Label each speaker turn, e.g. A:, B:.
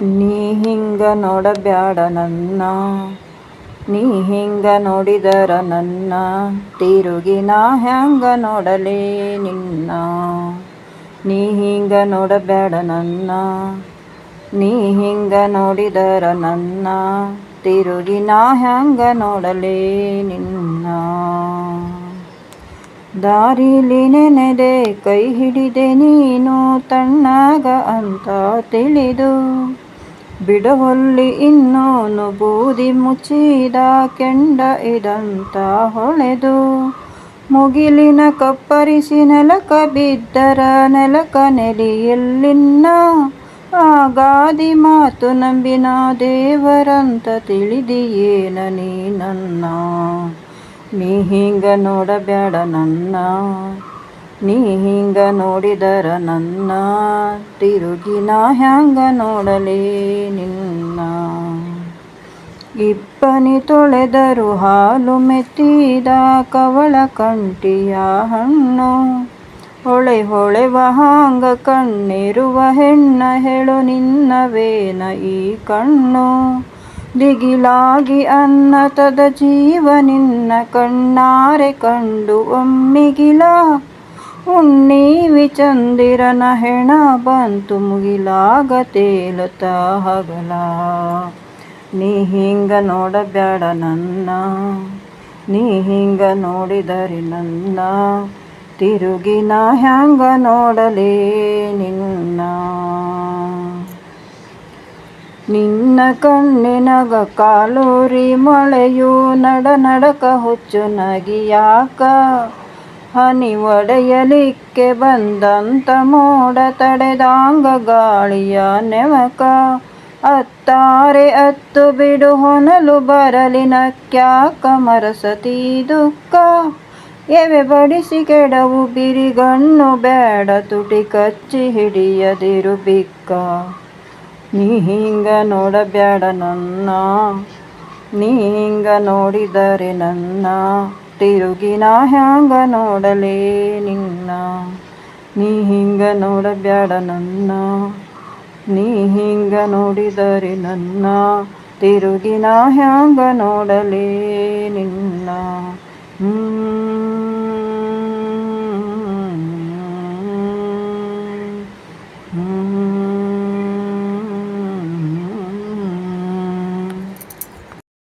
A: ನೀ ಹಿಂಗ ನೋಡಬ್ಯಾಡ ನನ್ನ, ನೀ ಹಿಂಗ ನೋಡಿದರ ನನ್ನ, ತಿರುಗಿ ನಾ ಹ್ಯಾಂಗ ನೋಡಲೇ ನಿನ್ನ. ನೀ ಹಿಂಗ ನೋಡಬ್ಯಾಡ ನನ್ನ, ನೀ ಹಿಂಗ ನೋಡಿದರ ನನ್ನ, ತಿರುಗಿ ನಾ ಹ್ಯಾಂಗ ನೋಡಲೇ ನಿನ್ನ. ದಾರಿಲಿ ನೆನೆದೆ ಕೈ ಹಿಡಿದೆ ನೀನು ತಣ್ಣಗ ಅಂತ ತಿಳಿದು, ಬಿಡವೊಲ್ಲಿ ಇನ್ನೂನು ಬೂದಿ ಮುಚ್ಚಿದ ಕೆಂಡ ಇದಂತ ಹೊಳೆದು. ಮುಗಿಲಿನ ಕಪ್ಪರಿಸಿ ನೆಲಕ ಬಿದ್ದರ ನೆಲಕ ನೆಲಿಯಲ್ಲಿನ್ನ, ಆ ಗಾದಿ ಮಾತು ನಂಬಿನ ದೇವರಂತ ತಿಳಿದಿಯೇನ ನೀ ನನ್ನ. ನೀ ಹಿಂಗ ನೋಡಬ್ಯಾಡ ನನ್ನ, ನೀ ಹಿಂಗ ನೋಡಿದರ ನನ್ನ, ತಿರುಗಿ ನಾ ಹ್ಯಾಂಗ ನೋಡಲೇ ನಿನ್ನ. ಇಬ್ಬನಿ ತೊಳೆದರು ಹಾಲು ಮೆತ್ತಿದ ಕವಳ ಕಂಠಿಯ ಹಣ್ಣು, ಹೊಳೆ ಹೊಳೆವ ಹಾಂಗ ಕಣ್ಣಿರುವ ಹೆಣ್ಣ ಹೇಳು ನಿನ್ನವೇನ ಈ ಕಣ್ಣು. ದಿಗಿಲಾಗಿ ಅನ್ನತದ ಜೀವ ನಿನ್ನ ಕಣ್ಣಾರೆ ಕಂಡು ಒಮ್ಮಿಗಿಲ, ಹುಣ್ಣಿಮೆ ಚಂದಿರನ ಹೆಣ ಬಂತು ಮುಗಿಲಾಗ ತೇಲುತ್ತ ಹಗಲ. ನೀ ಹಿಂಗ ನೋಡಬ್ಯಾಡ ನನ್ನ, ನೀ ಹಿಂಗ ನೋಡಿದರೆ ನನ್ನ, ತಿರುಗಿ ನಾ ಹ್ಯಾಂಗ ನೋಡಲೇ ನಿನ್ನ. ನಿನ್ನ ಕಣ್ಣಿನಗ ಕಾಲೂರಿ ಮಳೆಯು ನಡ ನಡಕ ಹುಚ್ಚು ನಗಿಯಾಕ, ಹನಿ ಒಡೆಯಲಿಕ್ಕೆ ಬಂದಂತ ಮೋಡ ತಡೆದಾಂಗ ಗಾಳಿಯ ನೆವಕ. ಅತ್ತಾರೆ ಅತ್ತು ಬಿಡು ಹೊನಲು ಬರಲಿ ನಕ್ಯಾಕ ಮರಸತಿ ದುಃಖ, ಎವೆ ಬಡಿಸಿ ಕೆಡವು ಬಿರಿಗಣ್ಣು ಬ್ಯಾಡ ತುಟಿ ಕಚ್ಚಿ ಹಿಡಿಯದಿರು ಬಿಕ್ಕ. ನೀ ಹಿಂಗ ನೋಡಬ್ಯಾಡ ನನ್ನ, ನೀ ಹಿಂಗ ನೋಡಿದರೆ ನನ್ನ, ತಿರುಗಿ ನಾ ಹ್ಯಾಂಗ ನೋಡಲೇ ನಿನ್ನ. ನೀ ಹಿಂಗ ನೋಡಬ್ಯಾಡ ನನ್ನ, ನೀ ಹಿಂಗ ನೋಡಿದರೆ ನನ್ನ, ತಿರುಗಿ ನಾ ಹ್ಯಾಂಗ ನೋಡಲೇ ನಿನ್ನ.